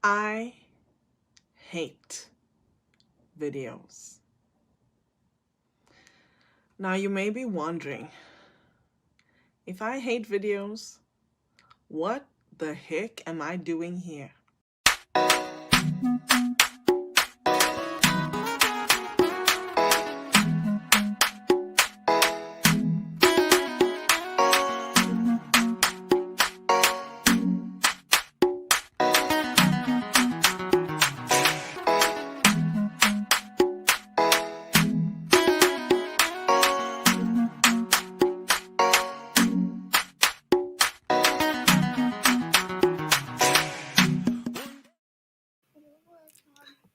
I hate videos. Now, you may be wondering, if I hate videos, what the heck am I doing here?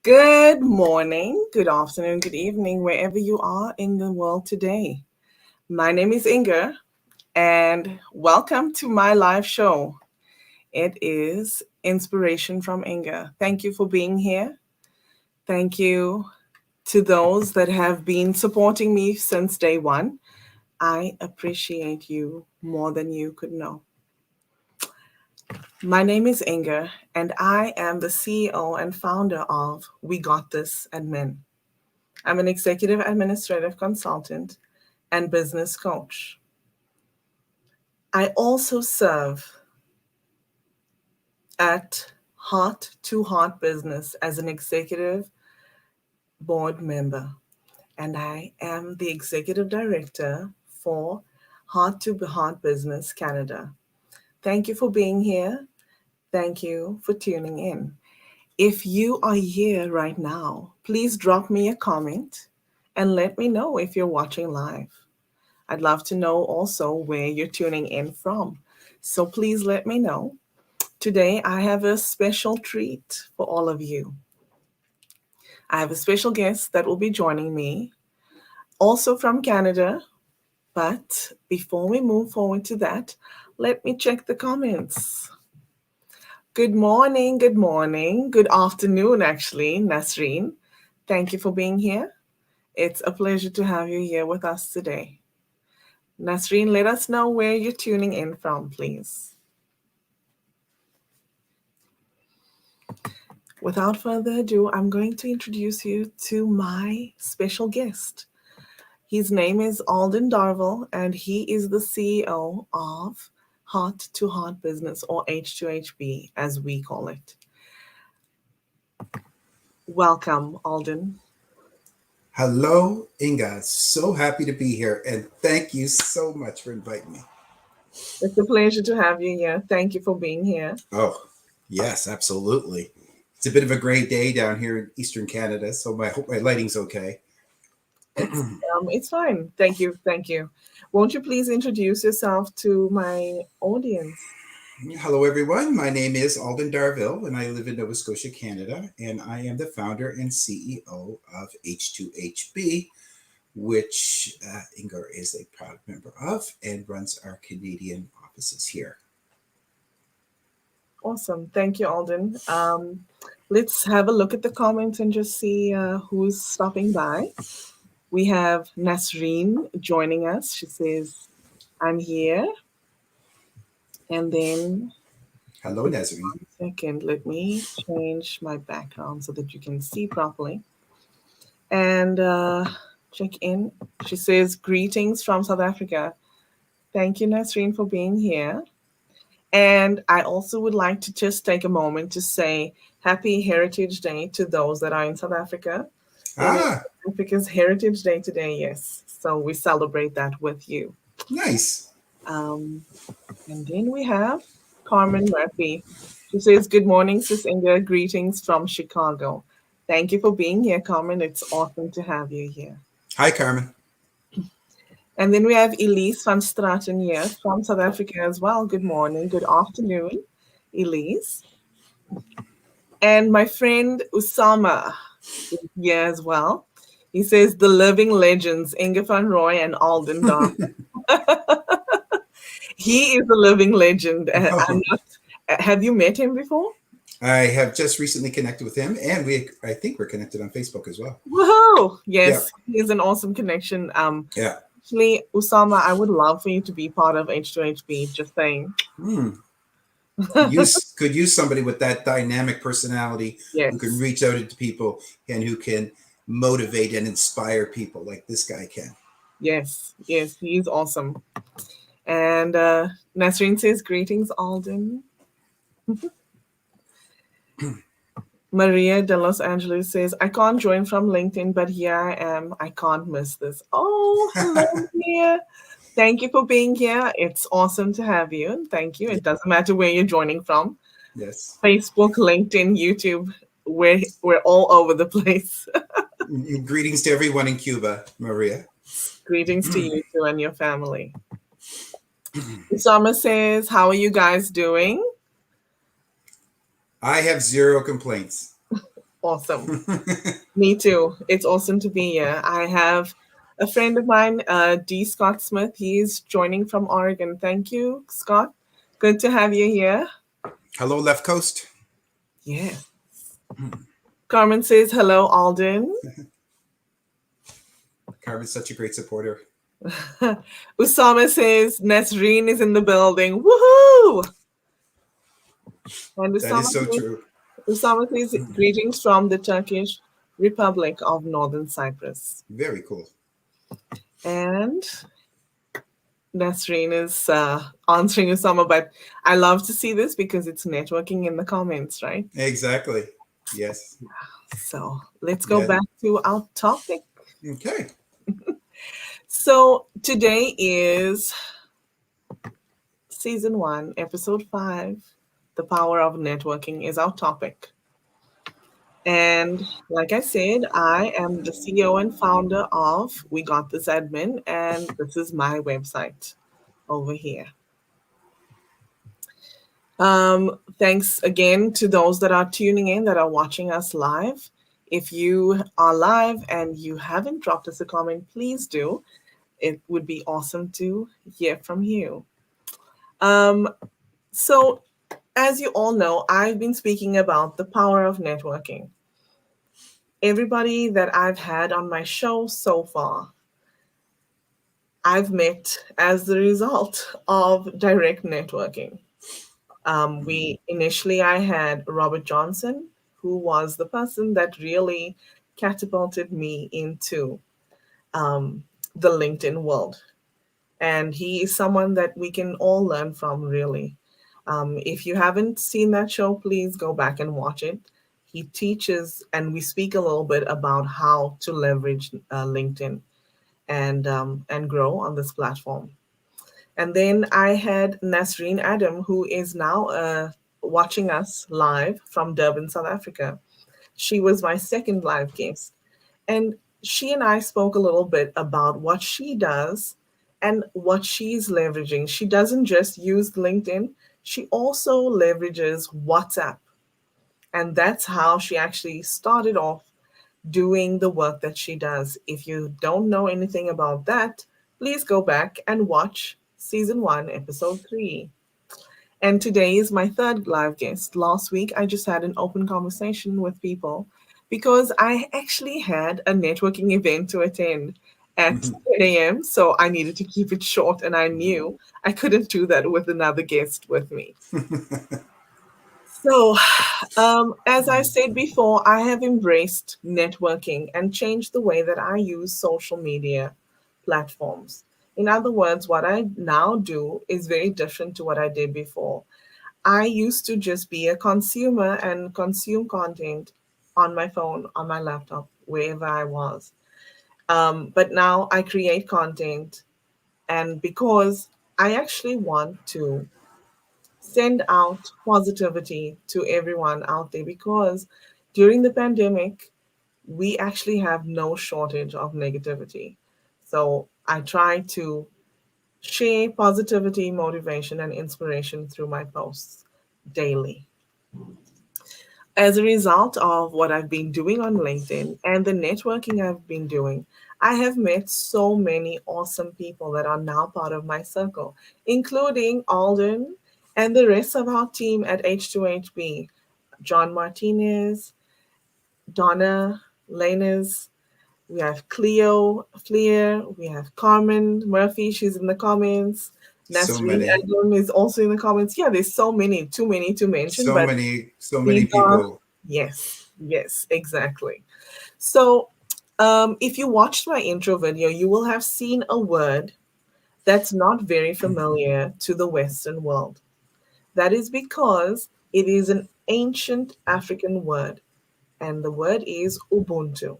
Good morning, good afternoon, good evening, wherever you are in the world today. My name is Inga, and welcome to my live show. It is Inspiration from Inga. Thank you for being here. Thank you to those that have been supporting me since day one. I appreciate you more than you could know. My name is Inga, and I am the CEO and founder of We Got This Admin. I'm an executive administrative consultant and business coach. I also serve at Heart to Heart Business as an executive board member, and I am the executive director for Heart to Heart Business Canada. Thank you for being here. Thank you for tuning in. If you are here right now, please drop me a comment and let me know if you're watching live. I'd love to know also where you're tuning in from. So please let me know. Today, I have a special treat for all of you. I have a special guest that will be joining me, also from Canada. But before we move forward to that, let me check the comments. Good morning, good afternoon, actually, Nasreen. Thank you for being here. It's a pleasure to have you here with us today. Nasreen, let us know where you're tuning in from, please. Without further ado, I'm going to introduce you to my special guest. His name is Alden Darville, and he is the CEO of Heart to Heart Business, or H2HB, as we call it. Welcome, Alden. Hello, Inga. So happy to be here, and thank you so much for inviting me. It's a pleasure to have you here. Thank you for being here. Oh, yes, absolutely. It's a bit of a gray day down here in Eastern Canada, so I hope my lighting's okay. It's fine. Thank you. Thank you. Won't you please introduce yourself to my audience? Hello, everyone. My name is Alden Darville, and I live in Nova Scotia, Canada, and I am the founder and CEO of H2HB, which Inga is a proud member of and runs our Canadian offices here. Awesome. Thank you, Alden. Let's have a look at the comments and just see who's stopping by. We have Nasreen joining us. She says, I'm here. And then, Hello, Nazarene. 1 second, let me change my background so that you can see properly. And check in. She says, greetings from South Africa. Thank you, Nasreen, for being here. And I also would like to just take a moment to say Happy Heritage Day to those that are in South Africa. It is Ah, South Africa's Heritage Day today, yes. So we celebrate that with you. nice. And then we have Carmen Murphy. She says, good morning, Sis Inga. Greetings from Chicago. Thank you for being here, Carmen. It's awesome to have you here. Hi, Carmen. And then we have Elise van Straten here from South Africa as well. Good morning, good afternoon, Elise. And my friend Usama is here as well. He says, the living legends, Inge van Roy and Alden Dar. He is a living legend. Oh, Have you met him before? I have just recently connected with him, and I think we're connected on Facebook as well. Woohoo! Yeah, Yes, he is an awesome connection. yeah. Actually, Usama, I would love for you to be part of H2HB, just saying. Hmm. could use somebody with that dynamic personality who can Yes, reach out to people and who can motivate and inspire people like this guy can. yes, yes. He's awesome. And Nasreen says, "Greetings, Alden." Maria de Los Angeles says, "I can't join from LinkedIn, but here I am. I can't miss this." Oh, hello, Maria. Thank you for being here. It's awesome to have you. Thank you. Yeah, It doesn't matter where you're joining from. yes. Facebook, LinkedIn, YouTube. We're all over the place. Greetings to everyone in Cuba, Maria. Greetings to you too and your family. Usama says, "How are you guys doing?" I have zero complaints. Awesome. Me too. It's awesome to be here. I have a friend of mine, D. Scott Smith. He's joining from Oregon. Thank you, Scott. Good to have you here. Hello, Left Coast. Yes. Carmen says, "Hello, Alden." Carmen's such a great supporter. Usama says, "Nasreen is in the building. Woohoo!" And That is so true. Usama says, "Greetings from the Turkish Republic of Northern Cyprus." Very cool. And Nasreen is answering Usama, but I love to see this because it's networking in the comments, right? Exactly. Yes. So let's go Yeah. back to our topic. Okay. So today is season 1, episode 5. The power of networking is our topic. And like I said, I am the CEO and founder of We Got This Admin, and this is my website over here. Thanks again to those that are tuning in, that are watching us live. If you are live and you haven't dropped us a comment, please do. It would be awesome to hear from you. Um, so, as you all know, I've been speaking about the power of networking. Everybody that I've had on my show so far, I've met as the result of direct networking. I had Robert Johnson, who was the person that really catapulted me into um, the LinkedIn world. And he is someone that we can all learn from, really. If you haven't seen that show, please go back and watch it. He teaches, and we speak a little bit about how to leverage LinkedIn and grow on this platform. And then I had Nasreen Adam, who is now watching us live from Durban, South Africa. She was my second live guest. And she and I spoke a little bit about what she does and what she's leveraging. She doesn't just use LinkedIn, she also leverages WhatsApp. And that's how she actually started off doing the work that she does. If you don't know anything about that, please go back and watch season 1, episode 3. And today is my third live guest. Last week, I just had an open conversation with people because I actually had a networking event to attend at 10 a.m. So I needed to keep it short, and I knew I couldn't do that with another guest with me. So, as I said before, I have embraced networking and changed the way that I use social media platforms. In other words, what I now do is very different to what I did before. I used to just be a consumer and consume content on my phone, on my laptop, wherever I was. But now I create content, and because I actually want to send out positivity to everyone out there, because during the pandemic, we actually have no shortage of negativity. So I try to share positivity, motivation, and inspiration through my posts daily. As a result of what I've been doing on LinkedIn and the networking I've been doing, I have met so many awesome people that are now part of my circle, including Alden and the rest of our team at H2HB. John Martinez, Donna Lanez, we have Cleo Fleer, we have Carmen Murphy, she's in the comments, So Nasreen many, Agum is also in the comments. Yeah, there's so many, too many to mention, but so many these are, people. yes, yes, exactly. So, if you watched my intro video, you will have seen a word that's not very familiar to the Western world. That is because it is an ancient African word, and the word is Ubuntu.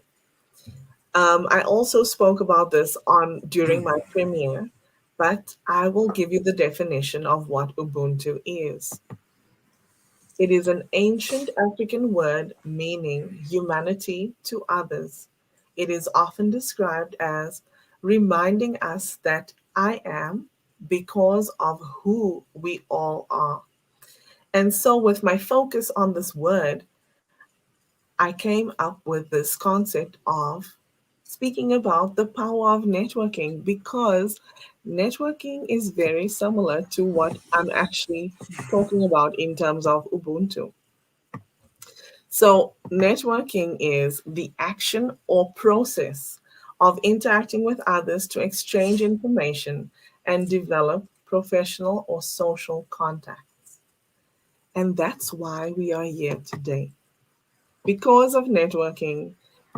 I also spoke about this on during my premiere, but I will give you the definition of what Ubuntu is. It is an ancient African word meaning humanity to others. It is often described as reminding us that I am because of who we all are. And so, with my focus on this word, I came up with this concept of speaking about the power of networking because networking is very similar to what I'm actually talking about in terms of Ubuntu. So, networking is the action or process of interacting with others to exchange information and develop professional or social contacts. And that's why we are here today. Because of networking,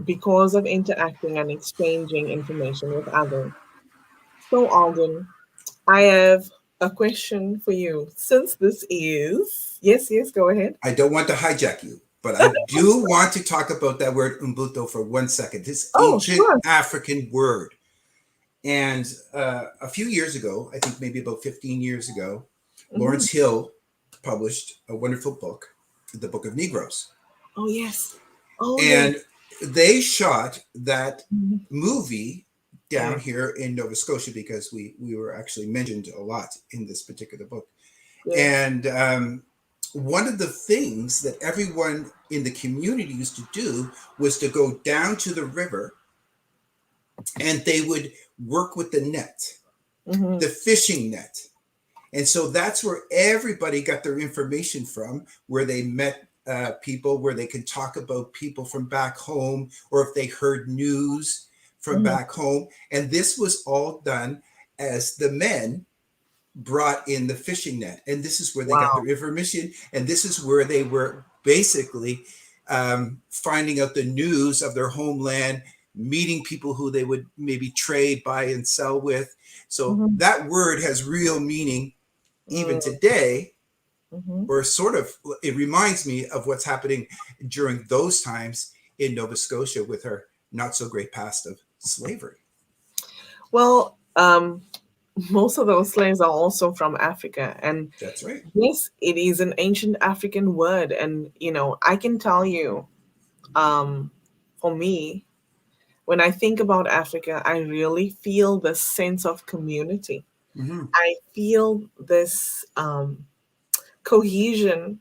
because of interacting and exchanging information with others. So, Alden, I have a question for you. Since this is, yes, yes, go ahead. I don't want to hijack you, but I do want to talk about that word Ubuntu for 1 second. This Oh, ancient sure. African word. And a few years ago, I think maybe about 15 years ago, Hmm. Lawrence Hill published a wonderful book, The Book of Negroes. Oh, yes. Oh, yes. And they shot that Mhm. movie down Yes. here in Nova Scotia because we were actually mentioned a lot in this particular book. Yes. And one of the things that everyone in the community used to do was to go down to the river and they would work with the net, Hmm. the fishing net. And so that's where everybody got their information from, where they met people, where they could talk about people from back home, or if they heard news from Hmm. back home. And this was all done as the men brought in the fishing net. And this is where they got Wow. their information. And this is where they were basically finding out the news of their homeland, meeting people who they would maybe trade, buy, and sell with. So Hmm. that word has real meaning even Hmm. today, Hmm. or sort of, it reminds me of what's happening during those times in Nova Scotia with our not so great past of slavery. Well, most of those slaves are also from Africa. And That's right. yes, it is an ancient African word. And, I can tell you, um, for me, when I think about Africa, I really feel this sense of community. Mm-hmm. I feel this cohesion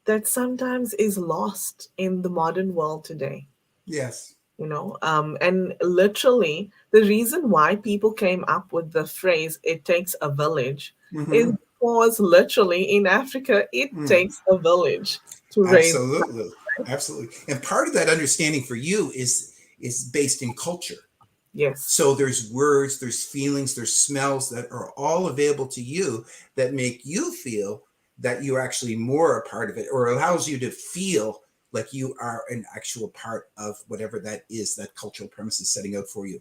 that sometimes is lost in the modern world today. Yes. And literally, the reason why people came up with the phrase, it takes a village, is Mm-hmm. because literally in Africa, it Mm. takes a village to raise. Absolutely. Absolutely. And part of that understanding for you is based in culture. Yes. So there's words, there's feelings, there's smells that are all available to you that make you feel that you're actually more a part of it, or allows you to feel like you are an actual part of whatever that is that cultural premise is setting out for you.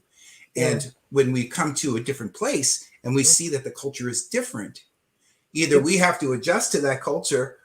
Yeah. And when we come to a different place and we see that the culture is different, either Yeah. we have to adjust to that culture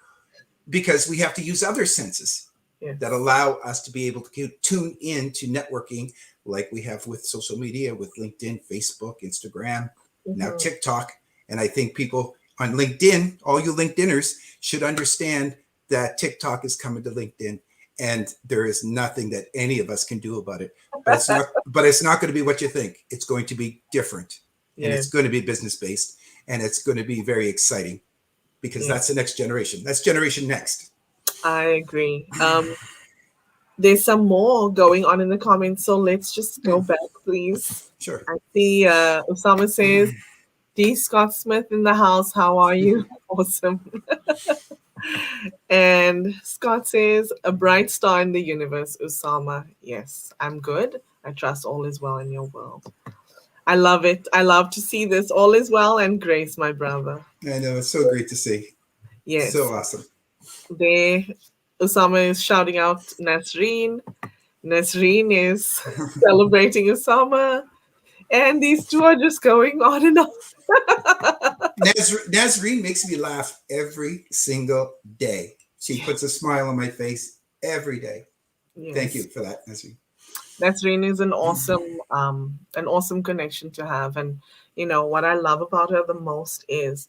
because we have to use other senses that Yes. allow us to be able to tune in to networking like we have with social media, with LinkedIn, Facebook, Instagram, now Hmm. TikTok. And I think people on LinkedIn, all you LinkedIners, should understand that TikTok is coming to LinkedIn, and there is nothing that any of us can do about it. But it's not going to be what you think. It's going to be different, and it's Yes. going to be business based, and it's going to be very exciting because Yeah. that's the next generation. That's generation next. I agree. There's some more going on in the comments, so let's just go Hmm, back, please. sure. I see Osama says, D. Scott Smith in the house. How are you? Awesome. And Scott says, a bright star in the universe, Osama. Yes, I'm good. I trust all is well in your world. I love it. I love to see this. All is well and grace, my brother. I know, it's so great to see. So Yes. awesome. There, Osama is shouting out Nasreen. Nasreen is celebrating Osama. And these two are just going on and on. Nazreen makes me laugh every single day. She puts a smile on my face every day. Thank you Yes. for that, Nazreen. Nasreen is an awesome connection to have. And what I love about her the most is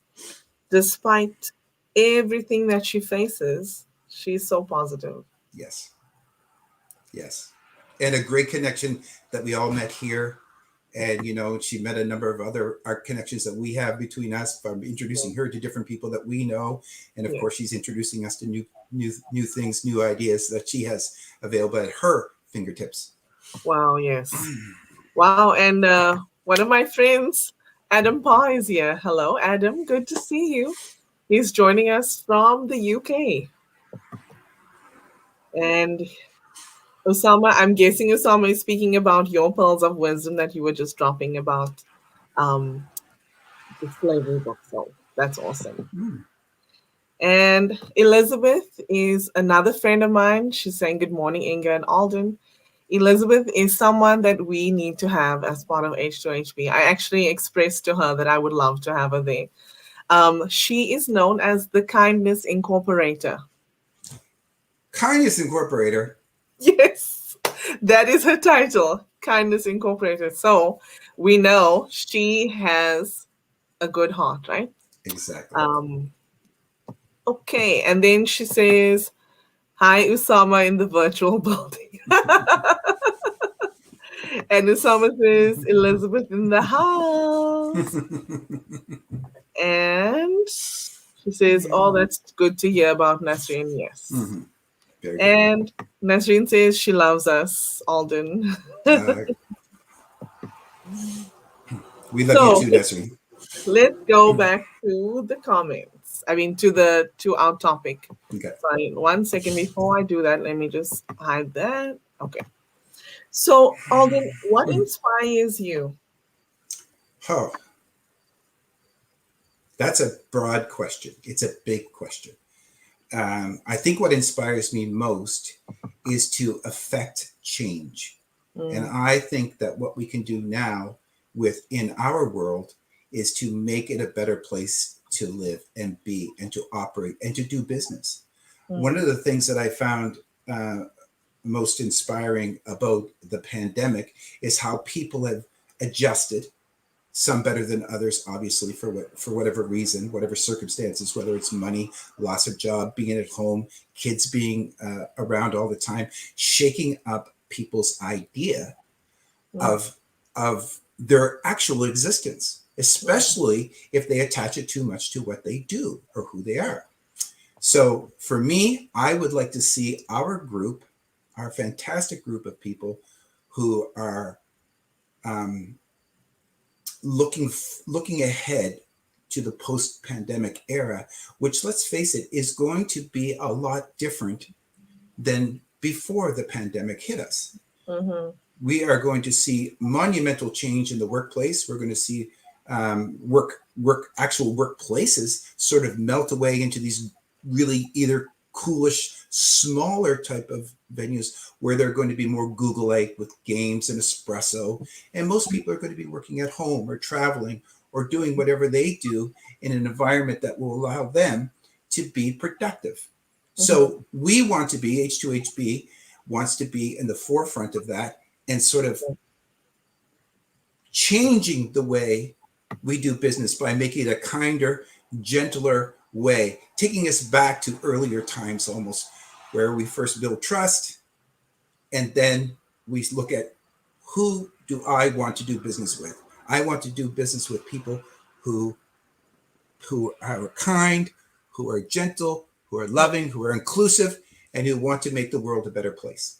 despite everything that she faces, she's so positive. Yes, yes. And a great connection that we all met here. And, she met a number of other art connections that we have between us from introducing her to different people that we know. And of Yeah. course, she's introducing us to new things, new ideas that she has available at her fingertips. Wow, yes. Wow, and one of my friends, Adam Paw, is here. Hello, Adam. Good to see you. He's joining us from the UK. And Osama, I'm guessing Osama is speaking about your pearls of wisdom that you were just dropping about um, the slavery book. So that's awesome. Mm, And Elizabeth is another friend of mine. She's saying good morning, Inga and Alden. Elizabeth is someone that we need to have as part of H2HB. I actually expressed to her that I would love to have her there. She is known as the Kindness Incorporator. Kindness Incorporator. Yes, that is her title, Kindness Incorporated. So we know she has a good heart, right? Exactly. Um, okay, and then she says, "Hi, Usama in the virtual building." And Usama says, "Elizabeth in the house." And she says, "Oh, that's good to hear about Nasreen." Yes. Hmm. Very good. And Nasreen says she loves us, Alden. Uh, we love you So too, Nesri. let's go back to the comments. I mean, to our topic. Okay. Sorry, 1 second before I do that, let me just hide that. Okay. So, Alden, what inspires you? Oh, that's a broad question. It's a big question. I think what inspires me most is to affect change. And Mm, I think that what we can do now within our world is to make it a better place to live and be and to operate and to do business. One mm, of the things that I found uh, most inspiring about the pandemic is how people have adjusted, some better than others, obviously, for whatever reason, whatever circumstances, whether it's money, loss of job, being at home, kids being around all the time, shaking up people's idea mm, of their actual existence, especially if they attach it too much to what they do or who they are. So for me, I would like to see our group, our fantastic group of people who are um, looking ahead to the post-pandemic era, which, let's face it, is going to be a lot different than before the pandemic hit us. mhm, We are going to see monumental change in the workplace. We're going to see actual workplaces sort of melt away into these really either coolish, smaller type of venues where they're going to be more Google-like with games and espresso. And most people are going to be working at home or traveling or doing whatever they do in an environment that will allow them to be productive. mhm, So we want to be, H2HB wants to be in the forefront of that and sort of changing the way we do business by making it a kinder, gentler way, taking us back to earlier times almost, where we first build trust and then we look at who do I want to do business with? I want to do business with people who are kind, who are gentle, who are mm. loving, who are inclusive, and who want to make the world a better place.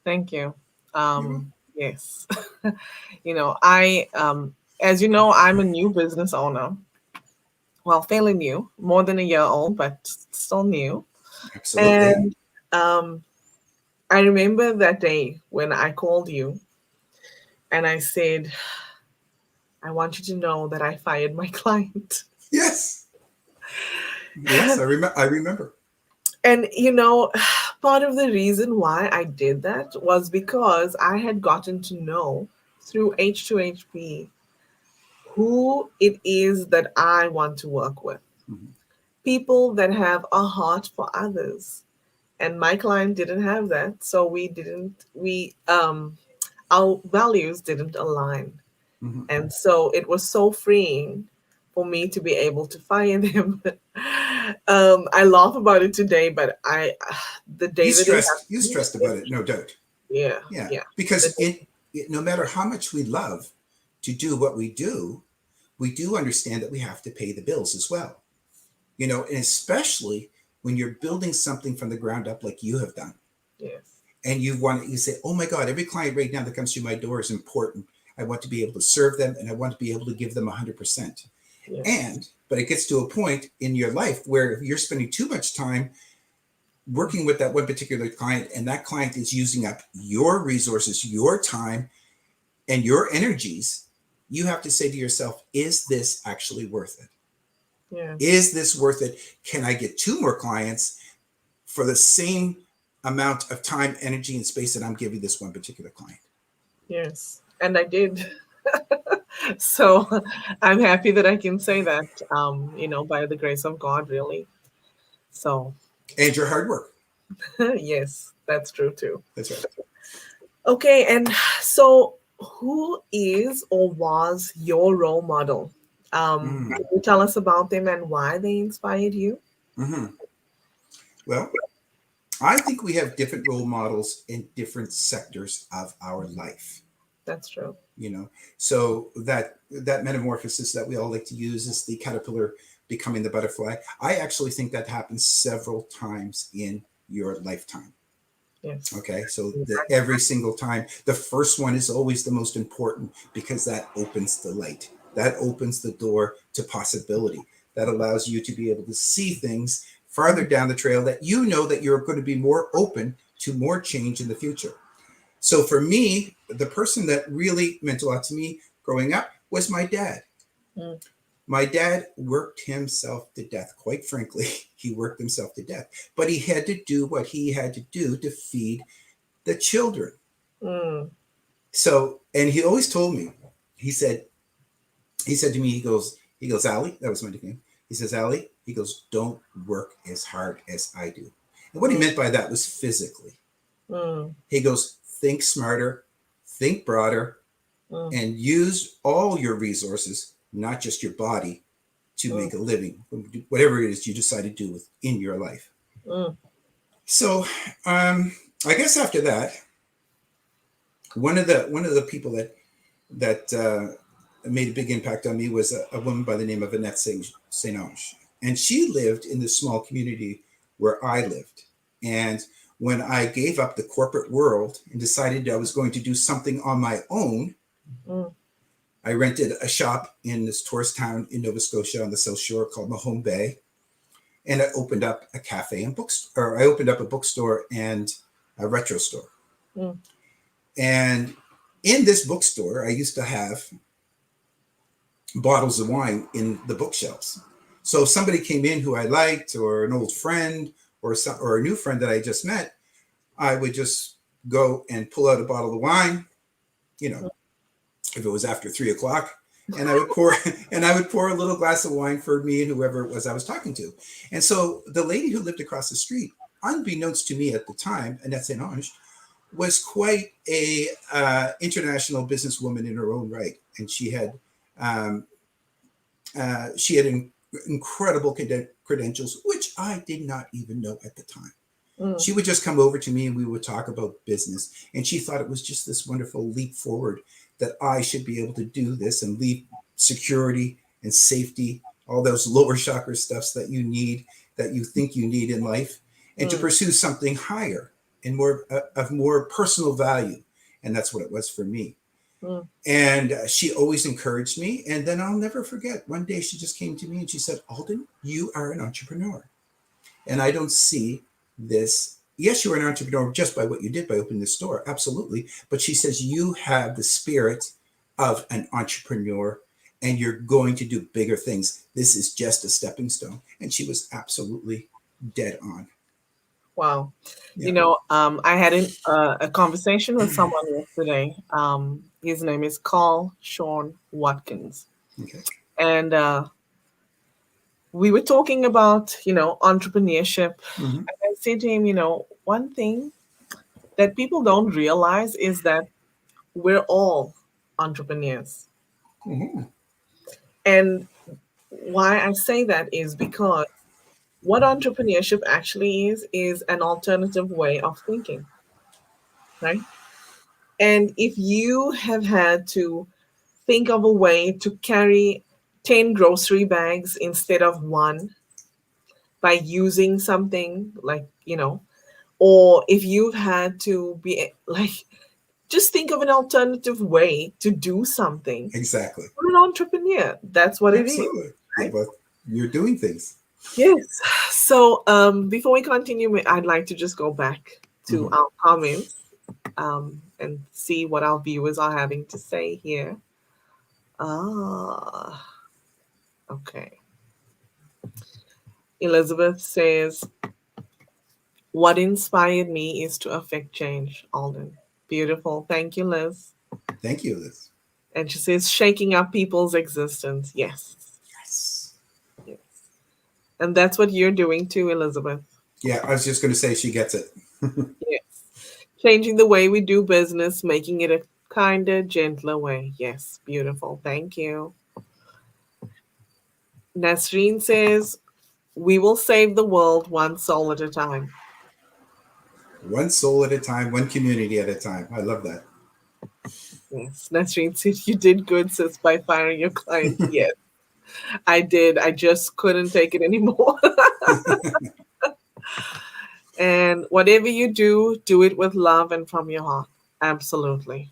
Thank you. You know? Yes. I as you know, I'm a new business owner. Well, fairly new, more than a year old, but still new. Absolutely. And um, I remember that day when I called you And I said, I want you to know that I fired my client. Yes. Yes, I remember. And, part of the reason why I did that was because I had gotten to know through H2HB who it is that I want to work with. Mhm. People that have a heart for others. And my client didn't have that. So our values didn't align. Mhm. And so it was so freeing for me to be able to fire them. I laugh about it today, but the day that it You happened, stressed about it, no doubt. yeah, Yeah, yeah. because The, no matter how much we love to do what we do understand that we have to pay the bills as well. And especially when you're building something from the ground up like you have done, yes, and you say, "Oh my God, every client right now that comes through my door is important. I want to be able to serve them, and I want to be able to give them 100%." yes, But it gets to a point in your life where if you're spending too much time working with that one particular client, and that client is using up your resources, your time, and your energies, you have to say to yourself, is this actually worth it? yes, Is this worth it? Can I get two more clients for the same amount of time, energy, and space that I'm giving this one particular client? yes. And I did. So I'm happy that I can say that, by the grace of God, really. So, And your hard work. yes, that's true too. That's right. Okay, and so who is or was your role model? Mm. Can you tell us about them and why they inspired you? Hmm. Well, I think we have different role models in different sectors of our life. That's true. you know so that metamorphosis that we all like to use is the caterpillar becoming the butterfly. I actually think that happens several times in your lifetime. Yes. Okay, so every single time, the first one is always the most important because that opens the light, that opens the door to possibility, that allows you to be able to see things farther down the trail, that that you're going to be more open to more change in the future. So for me, the person that really meant a lot to me growing up was my dad. Mm, My dad worked himself to death. Quite frankly, he worked himself to death. But he had to do what he had to do to feed the children. mm, So, and he always told me, he said, he said to me, he goes, Ali, that was my nickname. He says, Ali, he goes, don't work as hard as I do. And what he mm, meant by that was physically. mm, He goes, think smarter, think broader, mm, and use all your resources, not just your body, to mm, make a living, whatever it is you decide to do in your life. mm, So, I guess after that, one of the people that made a big impact on me was a woman by the name of Annette Saint Ange, and she lived in the small community where I lived. And when I gave up the corporate world and decided I was going to do something on my own, mm, I rented a shop in this tourist town in Nova Scotia on the South Shore called Mahone Bay, and I opened up a cafe and bookstore. Or I opened up a bookstore and a retro store. mm, And in this bookstore, I used to have bottles of wine in the bookshelves. So if somebody came in who I liked, or an old friend, or a new friend that I just met, I would just go and pull out a bottle of wine. You know, if it was after 3 o'clock, and I would pour and I would pour a little glass of wine for me and whoever it was I was talking to. And so the lady who lived across the street, unbeknownst to me at the time, Annette Saint Ange, was quite a international businesswoman in her own right, and um, she had incredible credentials, which I did not even know at the time. mm, She would just come over to me and we would talk about business. And she thought it was just this wonderful leap forward that I should be able to do this and leave security and safety, all those lower chakra stuffs that you need, that you think you need in life, and to mm, pursue something higher and more of more personal value. And that's what it was for me. mm, And she always encouraged me. And then I'll never forget, one day she just came to me and she said, Alden, you are an entrepreneur. And I don't see this yes, you're an entrepreneur just by what you did by opening the store, absolutely. But she says you have the spirit of an entrepreneur and you're going to do bigger things. This is just a stepping stone. And she was absolutely dead on. Wow. Yeah. I had a conversation with someone yesterday. His name is Carl Sean Watkins. Okay. And we were talking about, entrepreneurship. Hmm. And I said to him, one thing that people don't realize is that we're all entrepreneurs. Hmm. And why I say that is because what entrepreneurship actually is an alternative way of thinking, right? And if you have had to think of a way to carry 10 grocery bags instead of one by using something like, or if you've had to be like, just think of an alternative way to do something. Exactly. You're an entrepreneur. That's what it is, Absolutely. Yeah, right? but you're doing things. Yes. So before we continue, I'd like to just go back to Hmm. our comments and see what our viewers are having to say here. Ah, okay. Elizabeth says, what inspired me is to affect change, Alden. Beautiful. Thank you, Liz. Thank you, Liz. And she says, shaking up people's existence. Yes. Yes. Yes. And that's what you're doing too, Elizabeth. Yeah, I was just going to say she gets it. Yes. Changing the way we do business, making it a kinder, gentler way. Yes. Beautiful. Thank you. Nasreen says, we will save the world one soul at a time. One soul at a time, one community at a time. I love that. Yes. Nasreen said, you did good, sis, by firing your client. Yes, I did. I just couldn't take it anymore. And whatever you do it with love and from your heart. Absolutely.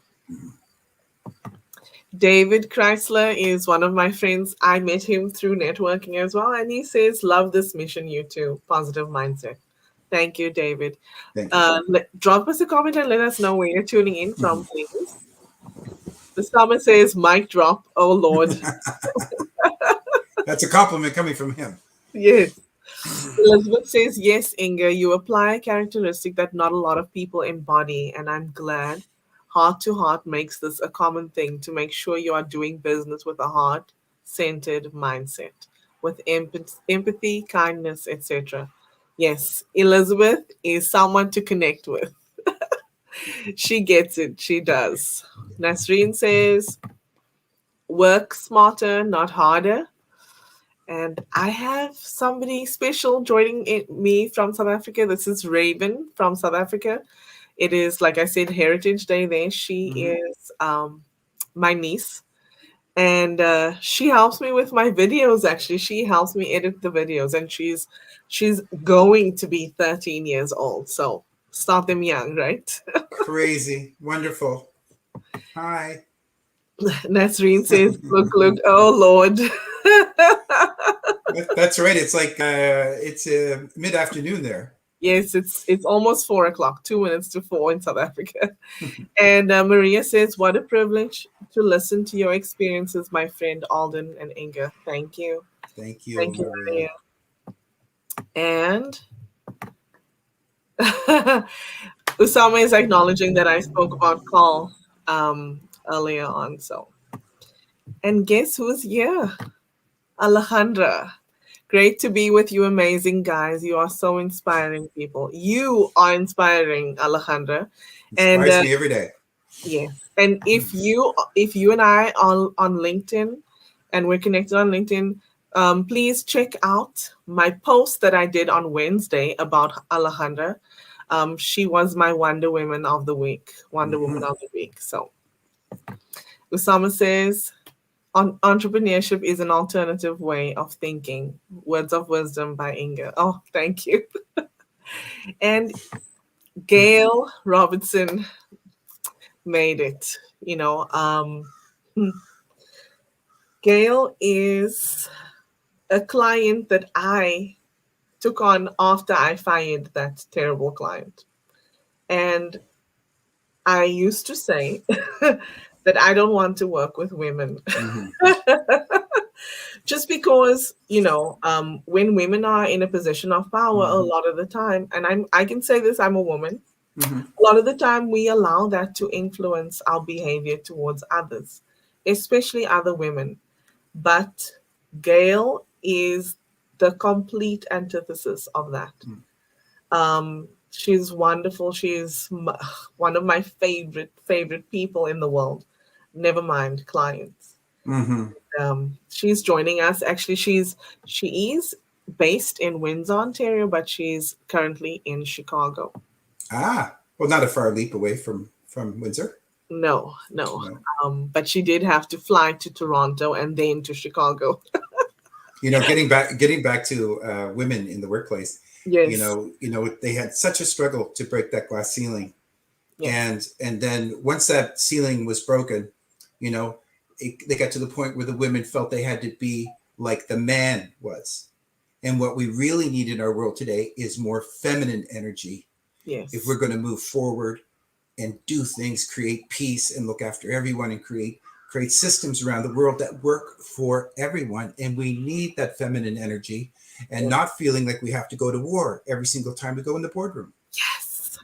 David Chrysler is one of my friends. I met him through networking as well. And he says, love this mission, you too. Positive mindset. Thank you, David. Thank you. Drop us a comment and let us know where you're tuning in Mhm. from, please. The summer says, mic drop. Oh, Lord. That's a compliment coming from him. Yes. Elizabeth says, yes, Inga, you apply a characteristic that not a lot of people embody, and I'm glad Heart to Heart makes this a common thing to make sure you are doing business with a heart centered mindset, with empathy, kindness, etc. Yes, Elizabeth is someone to connect with. She gets it, she does. Nasreen says, work smarter, not harder. And I have somebody special joining me from South Africa. This is Raven from South Africa. It is, like I said, Heritage Day there. She Hmm. is my niece. And she helps me with my videos, actually. She helps me edit the videos. And she's going to be 13 years old. So start them young, right? Crazy. Wonderful. Hi. Nasreen says, look, oh Lord. That's right. It's like it's mid afternoon there. Yes, it's almost 4 o'clock, 2 minutes to four in South Africa. And Maria says, "What a privilege to listen to your experiences, my friend Alden and Inga. Thank you, Thank you, Maria. Maria." And Usama is acknowledging that I spoke about call earlier on. So, and guess who's here? Alejandra. Great to be with you, amazing guys. You are so inspiring people. You are inspiring, Alejandra. And Inspires me every day. yes. And if you and I are on LinkedIn and we're connected on LinkedIn, please check out my post that I did on Wednesday about Alejandra. She was my Wonder Woman of the Week, Wonder Woman Hmm. of the Week. So Usama says, entrepreneurship is an alternative way of thinking. Words of wisdom by Inga. Oh, thank you. And Gail Robertson made it. You know, Gail is a client that I took on after I fired that terrible client. And I used to say that I don't want to work with women. Mm-hmm. Just because, when women are in a position of power a Mm-hmm. lot of the time, and I can say this, I'm a woman, Mm-hmm. a lot of the time we allow that to influence our behavior towards others, especially other women. But Gail is the complete antithesis of that. She's wonderful. She's one of my favorite people in the world. Never mind clients. Mm-hmm. She's joining us. Actually, she is based in Windsor, Ontario, but she's currently in Chicago. Ah, well, not a far leap away from Windsor. No, no. No. But she did have to fly to Toronto and then to Chicago. Getting back to women in the workplace. Yes, They had such a struggle to break that glass ceiling, yes, and then once that ceiling was broken, you know, they got to the point where the women felt they had to be like the man was. And what we really need in our world today is more feminine energy if yes, we're going to move forward and do things, create peace, and look after everyone, and create systems around the world that work for everyone. And we need that feminine energy, and yes. not feeling like we have to go to war every single time we go in the boardroom. Yes.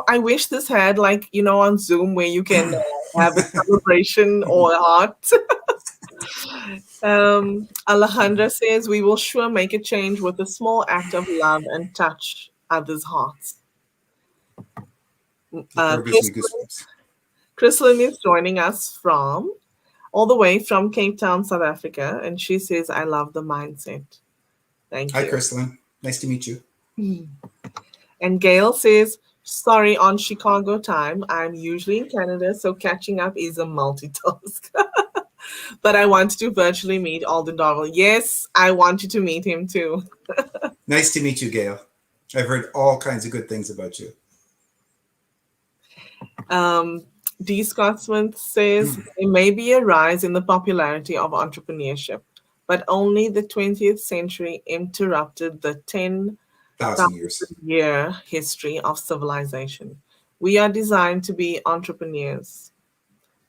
I wish this had like, on Zoom where you can have a celebration or a heart. Alejandra says, we will sure make a change with a small act of love and touch others' hearts. It Uh, gives me goosebumps. Chrislyn is joining us from all the way from Cape Town, South Africa, and she says, I love the mindset. Thank Hi, you. Kristlyn. Nice to meet you. And Gail says, sorry, on Chicago time. I'm usually in Canada, so catching up is a multitask. But I want to virtually meet Alden Darville. Yes, I want you to meet him too. Nice to meet you, Gail. I've heard all kinds of good things about you. Um, D. Scotsman says there may be a rise in the popularity of entrepreneurship, but only the 20th century interrupted the 10,000 1,000 years. year history of civilization. We are designed to be entrepreneurs.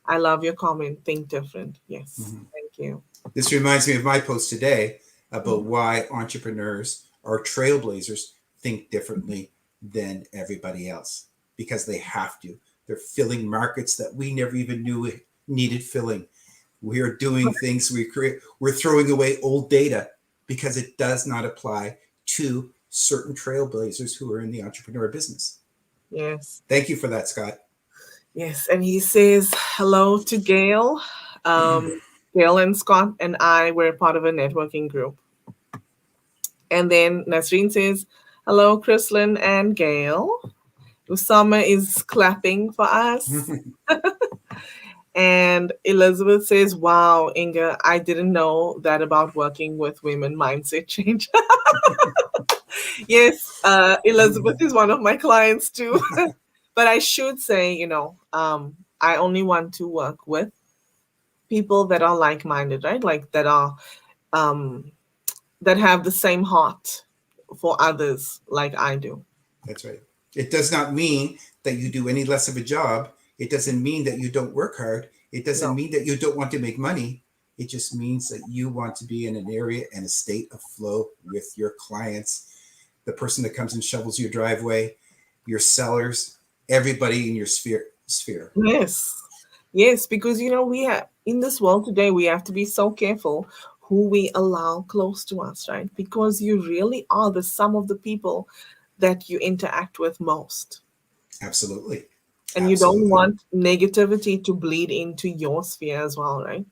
I love your comment. Think different. Yes. Mhm. Thank you. This reminds me of my post today about why entrepreneurs or trailblazers think differently than everybody else, because they have to. They're filling markets that we never even knew needed filling. We are doing things we're throwing away old data because it does not apply to certain trailblazers who are in the entrepreneur business. Yes. Thank you for that, Scott. Yes. And he says hello to Gail. Gail and Scott and I were part of a networking group. And then Nasreen says, hello, Chrislyn and Gail. Usama is clapping for us. And Elizabeth says, wow, Inga, I didn't know that about working with women mindset change. Yes, Elizabeth is one of my clients too. But I should say, I only want to work with people that are like-minded, right? Like um, that have the same heart for others like I do. That's right. It does not mean that you do any less of a job. It doesn't mean that you don't work hard. It doesn't No. mean that you don't want to make money. It just means that you want to be in an area and a state of flow with your clients, the person that comes and shovels your driveway, your sellers, everybody in your sphere. Yes. Yes, because we have in this world today we have to be so careful who we allow close to us, right? Because you really are the sum of the people that you interact with most. Absolutely. And you don't Absolutely. want negativity to bleed into your sphere as well, right?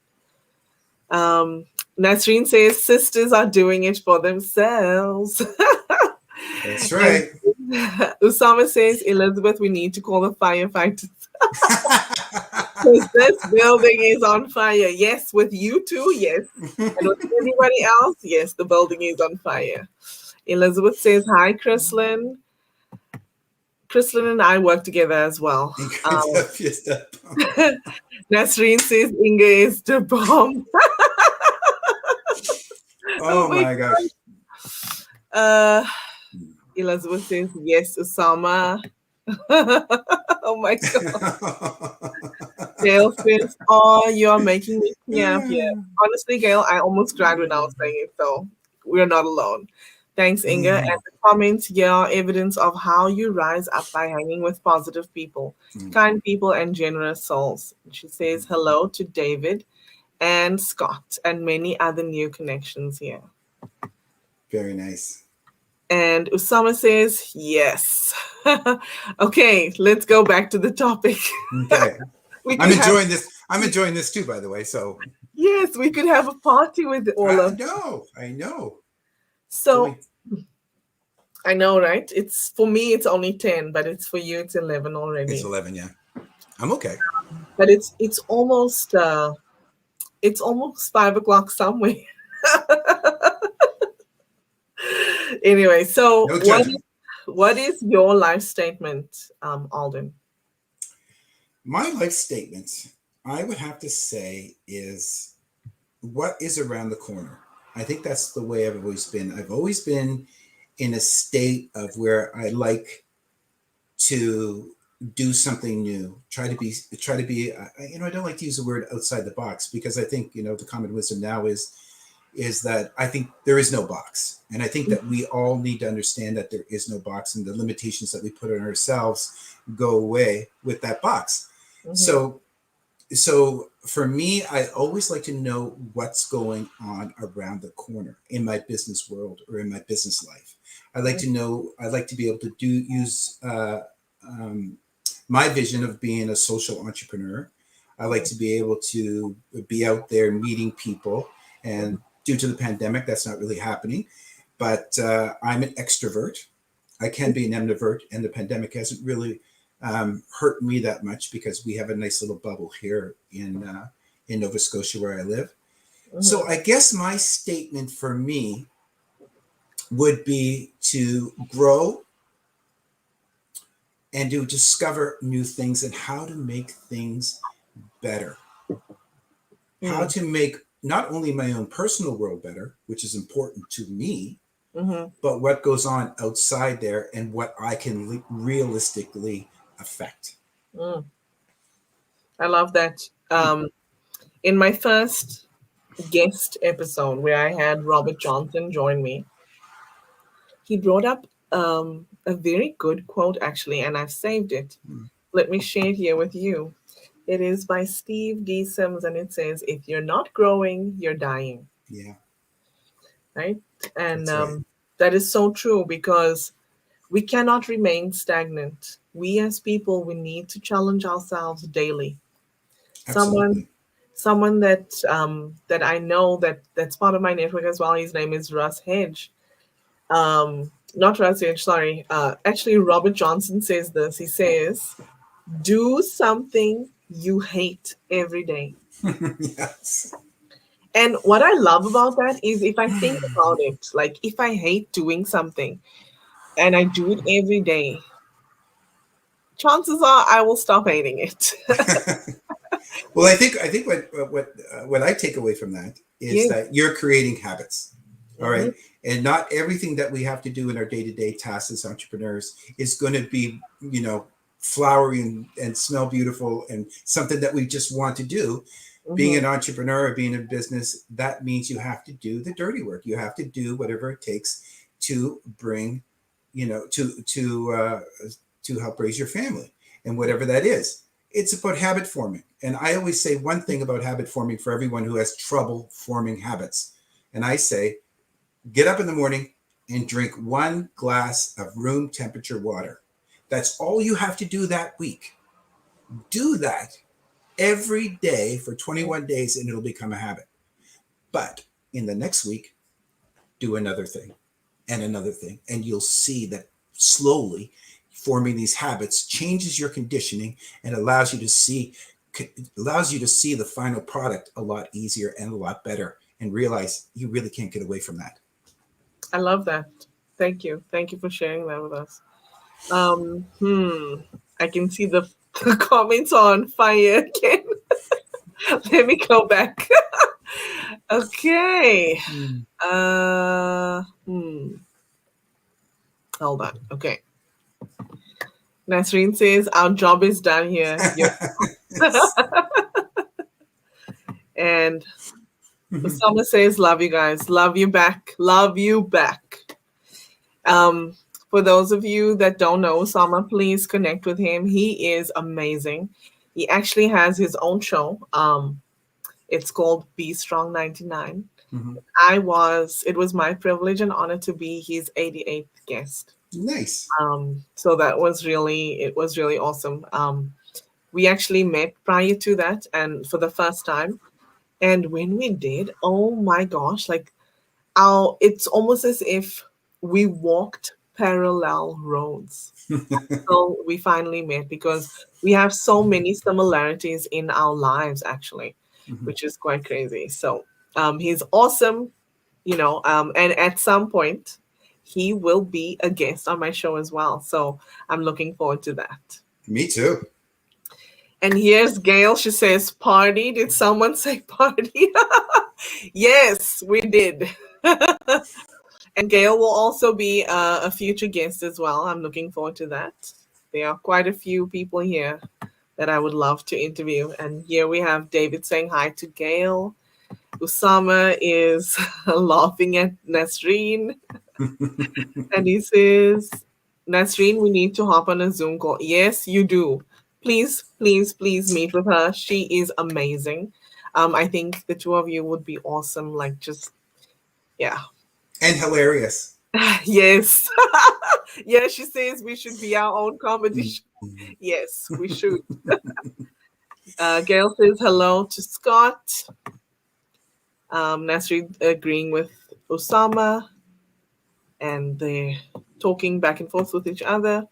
Um, Nasreen says sisters are doing it for themselves. That's And right. Usama says, Elizabeth, we need to call the firefighters because this building is on fire. Yes, with you too, yes. And with everybody else, yes, the building is on fire. Elizabeth says, hi, Chrislyn. Chrislyn and I work together as well. Nasreen says, Inga is the bomb. Oh Oh my my gosh. Uh, Elizabeth says, yes, Osama. Oh my God. Gail says, oh, you're making me snap. Yeah. Honestly, Gail, I almost cried when I was saying it, so we're not alone. Thanks, Inga. And the comments, yeah, evidence of how you rise up by hanging with positive people, kind people, and generous souls. She says hello to David and Scott and many other new connections here. Very nice. And Usama says, yes. Okay, let's go back to the topic. Okay. We I'm could have, enjoying this. I'm enjoying this too, by the way. So yes, we could have a party with all I of. know. I know. It's So only I know, right? It's for me, it's only 10, but it's for you, it's 11 it's already. 11. Yeah. I'm okay. But it's almost 5 o'clock somewhere. Anyway, so No judgment. what is your life statement, Alden? My life statement, I would have to say, is what is around the corner. I think that's the way I've always been. I've always been in a state of where I like to do something new. Try to be. I don't like to use the word outside the box because I think the common wisdom now is that I think there is no box, and I think that we all need to understand that there is no box, and the limitations that we put on ourselves go away with that box. Mm-hmm. So for me, I always like to know what's going on around the corner in my business world or in my business life. I like to know. I like to be able to use um, my vision of being a social entrepreneur. I like to be able to be out there meeting people, and due to the pandemic, that's not really happening. But I'm an extrovert. I can be an ambivert, and the pandemic hasn't really hurt me that much because we have a nice little bubble here in Nova Scotia where I live. Mm-hmm. So I guess my statement for me would be to grow and to discover new things and how to make things better. How Mm-hmm. to make not only my own personal world better, which is important to me, Mm-hmm. but what goes on outside there and what I can realistically affect. Mm. I love that. In my first guest episode where I had Robert Johnson join me, he brought up a very good quote actually, and I've saved it. Let me share it here with you. It is by Steve D. Sims, and it says, "If you're not growing, you're dying." Yeah, Right, and that's right. that is so true because we cannot remain stagnant. We as people, we need to challenge ourselves daily. Someone Absolutely. someone that I know that's part of my network as well. His name is Russ Hedge. Not Russ Hedge, sorry. Actually, Robert Johnson says this. He says, "Do something you hate every day." Yes. And what I love about that is if I think about it, like if I hate doing something and I do it every day, chances are I will stop hating it. Well, I think what I take away from that is Yes. that you're creating habits. All Hmm. right. And not everything that we have to do in our day-to-day tasks as entrepreneurs is going to be, flowery and smell beautiful and something that we just want to do. Being Hmm. an entrepreneur or being in business, that means you have to do the dirty work. You have to do whatever it takes to bring, you know, to help raise your family and whatever that is. It's about habit forming. And I always say one thing about habit forming for everyone who has trouble forming habits. And I say, get up in the morning and drink 1 glass of room temperature water. That's all you have to do that week. Do that every day for 21 days and it'll become a habit. But in the next week, do another thing and another thing. And you'll see that slowly forming these habits changes your conditioning and allows you to see the final product a lot easier and a lot better and realize you really can't get away from that. I love that. Thank you. Thank you for sharing that with us. I can see the, the comments on fire again. Let me go back. Okay. Mm. Uh, hmm. Hold on. Okay. Nasreen says, our job is done here. And Osama says, love you guys. Love you back. Love you back. Um, for those of you that don't know Osama, please connect with him. He is amazing. He actually has his own show. It's called Be Strong 99. Mhm. It was my privilege and honor to be his 88th guest. Nice. So it was really awesome. We actually met prior to that and for the first time. And when we did, oh my gosh, like it's almost as if we walked parallel roads. So we finally met because we have so many similarities in our lives actually, Mhm. which is quite crazy. So he's awesome, and at some point he will be a guest on my show as well. So I'm looking forward to that. Me too. And here's Gail. She says, party. Did someone say party? Yes, we did. And Gail will also be a future guest as well. I'm looking forward to that. There are quite a few people here that I would love to interview. And here we have David saying hi to Gail. Usama is laughing at Nasreen. And he says, Nasreen, we need to hop on a Zoom call. Yes, you do. Please, please, please meet with her. She is amazing. I think the two of you would be awesome. Like, just, yeah. And hilarious. Yes. Yeah, she says we should be our own comedy show. Mhm. Yes, we should. Gail says hello to Scott. Nasri agreeing with Osama, and they're talking back and forth with each other.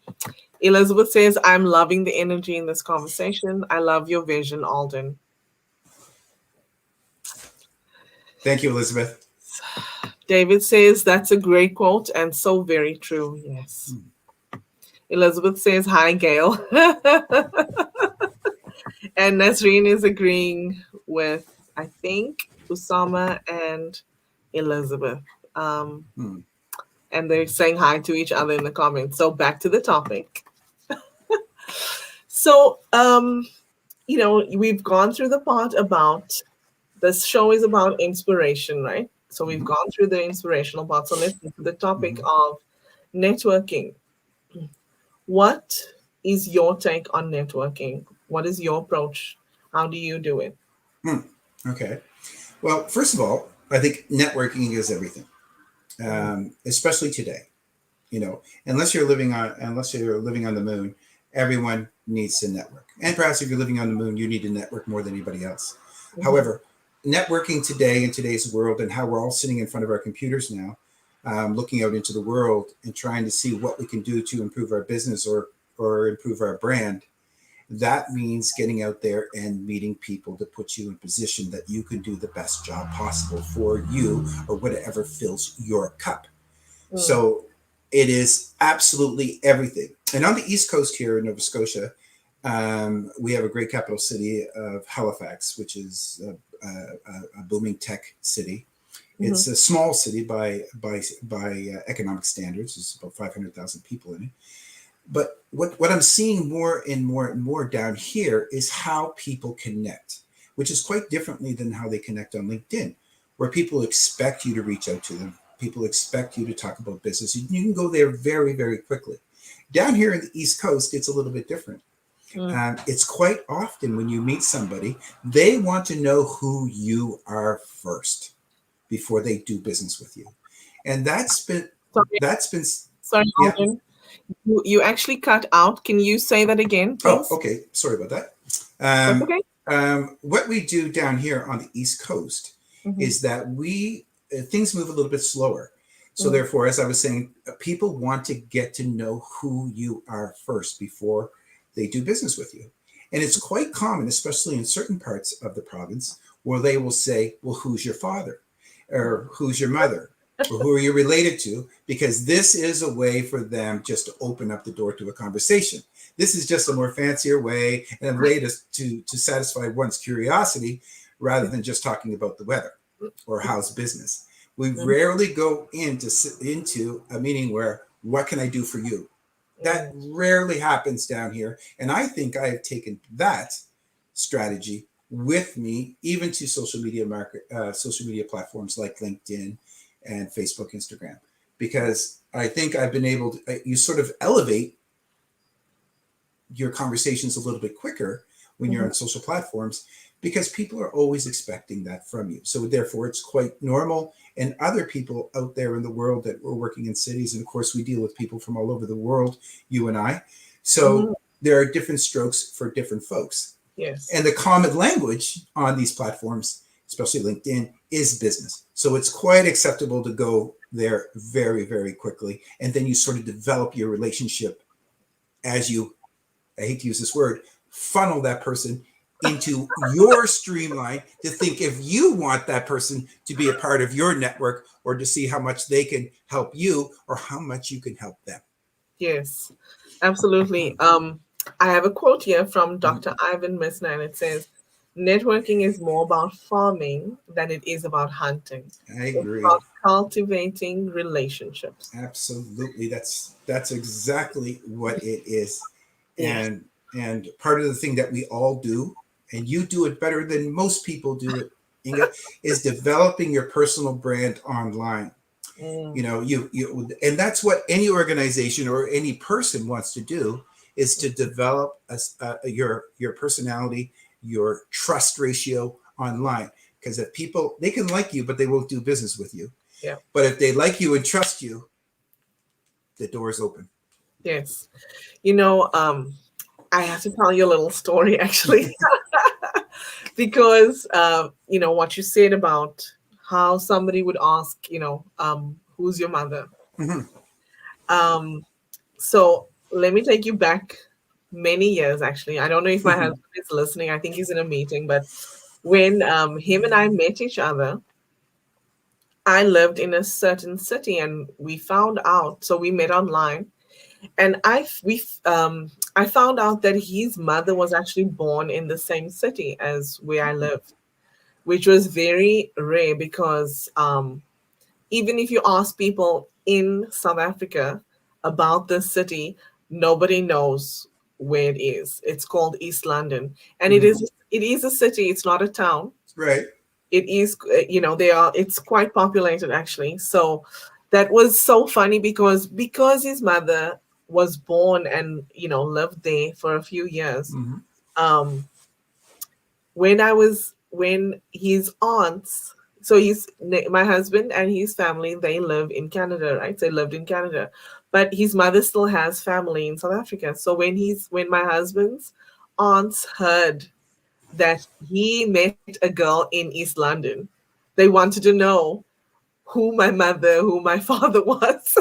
Elizabeth says, I'm loving the energy in this conversation. I love your vision, Alden. Thank you, Elizabeth. David says, that's a great quote and so very true. Yes. Elizabeth says, hi, Gail. And Nasreen is agreeing with, I think, Usama and Elizabeth. Um, Hmm. and they're saying hi to each other in the comments. So back to the topic. So, we've gone through the part about this show is about inspiration, right? So we've Mhm. gone through the inspirational part. So let's get to the topic Mhm. of networking. What is your take on networking? What is your approach? How do you do it? Hmm. Okay. Well, first of all, I think networking is everything, Mhm. especially today. Unless you're living on the moon, everyone needs to network. And perhaps if you're living on the moon, you need to network more than anybody else. Mhm. However, networking today in today's world and how we're all sitting in front of our computers now, looking out into the world and trying to see what we can do to improve our business or improve our brand, that means getting out there and meeting people to put you in position that you can do the best job possible for you or whatever fills your cup. Mm. So it is absolutely everything. And on the East Coast here in Nova Scotia, we have a great capital city of Halifax, which is a booming tech city. Mhm. It's a small city by economic standards. There's about 500,000 people in it. But what I'm seeing more and more and more down here is how people connect, which is quite differently than how they connect on LinkedIn, where people expect you to reach out to them. People expect you to talk about business. You can go there very, very quickly. Down here in the East Coast, it's a little bit different. Mm. It's quite often when you meet somebody, they want to know who you are first before they do business with you. And Sorry, that's been sorry, yeah. Alden. You actually cut out. Can you say that again, Oh, please? okay. Sorry about that. That's Um, okay. what we do down here on the East Coast Mm-hmm. is that we things move a little bit slower. So Mm-hmm. therefore, as I was saying, people want to get to know who you are first before they do business with you. And it's quite common, especially in certain parts of the province, where they will say, well, who's your father? Or who's your mother? Or who are you related to? Because this is a way for them just to open up the door to a conversation. This is just a more fancier way and a way to satisfy one's curiosity rather than just talking about the weather or how's business. We rarely go into a meeting where what can I do for you? That Mm. rarely happens down here. And I think I have taken that strategy with me, even to social media platforms like LinkedIn and Facebook, Instagram, because I think I've been able to, you sort of elevate your conversations a little bit quicker when you're Mhm. on social platforms because people are always expecting that from you. So therefore it's quite normal. And other people out there in the world that we're working in cities, and of course we deal with people from all over the world, you and I. So Mhm. there are different strokes for different folks. Yes. And the common language on these platforms, especially LinkedIn, is business. So it's quite acceptable to go there very, very quickly. And then you sort of develop your relationship as you, I hate to use this word, funnel that person into your streamline to think if you want that person to be a part of your network or to see how much they can help you or how much you can help them. Yes. Absolutely. I have a quote here from Mhm. Dr. Ivan Misner, and it says, "Networking is more about farming than it is about hunting. I It's agree. about cultivating relationships." Absolutely. That's exactly what it is. Yes. And and part of the thing that we all do, and you do it better than most people do it, Inga, is developing your personal brand online. Mm. You know, you and that's what any organization or any person wants to do is to develop your personality, your trust ratio online. Because if people they can like you, but they won't do business with you. Yeah. But if they like you and trust you, the door is open. Yes. You know, I have to tell you a little story actually, because what you said about how somebody would ask, who's your mother? Mhm. Um, so let me take you back many years actually. I don't know if my husband is listening. I think he's in a meeting, but when him and I met each other, I lived in a certain city and we found out, so we met online, and I found out that his mother was actually born in the same city as where I lived, which was very rare because even if you ask people in South Africa about this city, nobody knows where it is. It's called East London, and it Mhm. is a city. It's not a town. Right. It is, they are. It's quite populated actually. So that was so funny because his mother was born and lived there for a few years. Mhm. Um, when his aunts, so my husband and his family, they live in Canada, right? They lived in Canada, but his mother still has family in South Africa. So when my husband's aunts heard that he met a girl in East London, they wanted to know who my father was.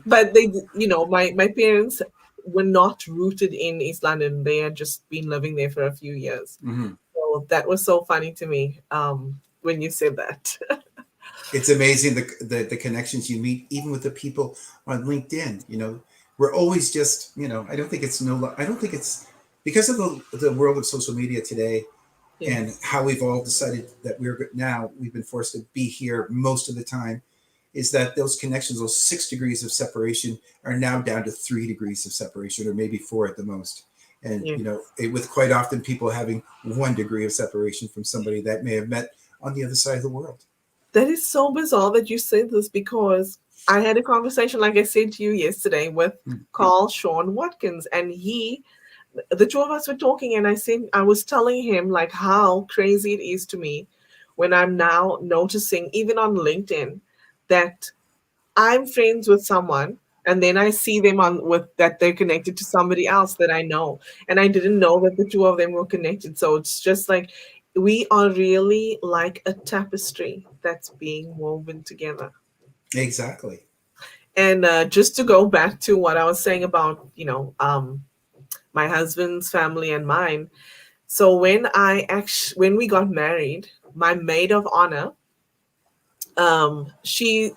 But my parents were not rooted in East London. They had just been living there for a few years. Mhm. So that was so funny to me when you said that. It's amazing the connections you meet even with the people on LinkedIn. You know, we're always just I don't think it's no I don't think it's because of the world of social media today and Yes. how we've all decided that we've been forced to be here most of the time is that those connections, those 6 degrees of separation, are now down to 3 degrees of separation, or maybe four at the most. And Yeah. with quite often people having 1 degree of separation from somebody that may have met on the other side of the world. That is so bizarre that you said this because I had a conversation, like I said to you yesterday, with Mm. Carl Sean Watkins, and the two of us were talking, and I was telling him like how crazy it is to me when I'm now noticing, even on LinkedIn, that I'm friends with someone, and then I see them on with that they're connected to somebody else that I know, and I didn't know that the two of them were connected. So it's just like we are really like a tapestry that's being woven together. Exactly. And just to go back to what I was saying about my husband's family and mine. So when we got married, my maid of honor, she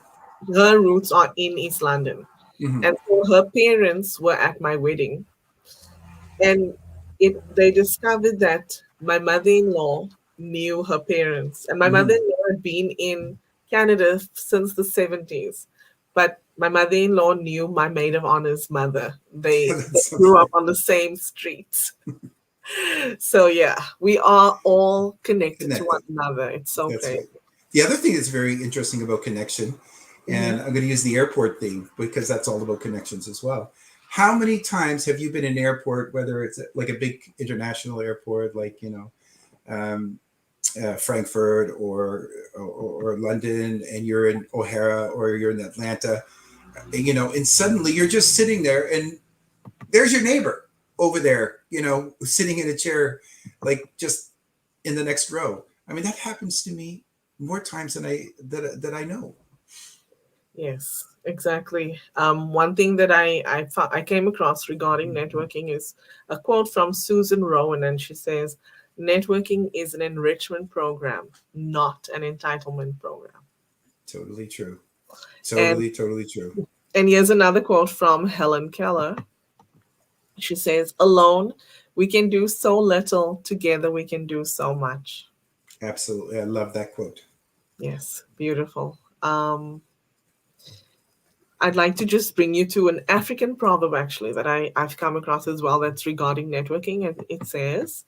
her roots are in East London. Hmm. And so her parents were at my wedding, and they discovered that my mother-in-law knew her parents, and my Hmm. mother-in-law had been in Canada since the 70s, but My mother-in-law knew my maid of honor's mother. They That's so grew up funny. on the same streets. So yeah, we are all connected to one Connected. another. It's so That's crazy. right. The other thing that's very interesting about connection, Hmm. and I'm going to use the airport thing because that's all about connections as well. How many times have you been in an airport, whether it's like a big international airport, like um, Frankfurt or London, and you're in O'Hara or you're in Atlanta, and suddenly you're just sitting there, and there's your neighbor over there, sitting in a chair, like just in the next row. I mean, that happens to me more times than I know. Yes, exactly. One thing that I came across regarding networking is a quote from Susan Rowan, and she says, "Networking is an enrichment program, not an entitlement program." Totally true. And Totally true. here's another quote from Helen Keller. She says, "Alone we can do so little; together we can do so much." Absolutely. I love that quote. Yes, beautiful. I'd like to just bring you to an African proverb actually that I've come across as well that's regarding networking. And it says,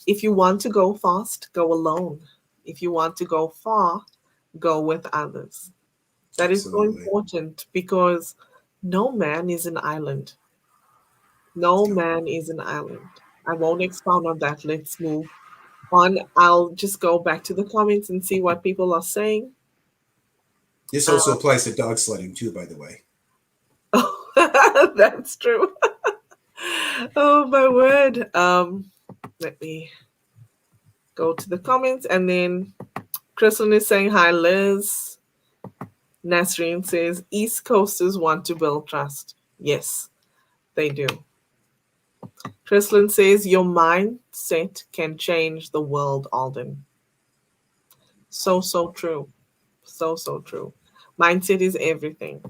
if you want to go fast, go alone. If you want to go far, go with others. That is so Absolutely. important because no man is an island. No No. man is an island. I won't expound on that. Let's move on. I'll just go back to the comments and see what people are saying. This Uh, also applies to dog sledding, too, by the way. that's true. Oh my word. Let me go to the comments and then Kristen is saying hi, Liz. Nasreen says East Coasters want to build trust. Yes, they do. Kristen says your mindset can change the world, Alden. So so true. So so true. Mindset is everything.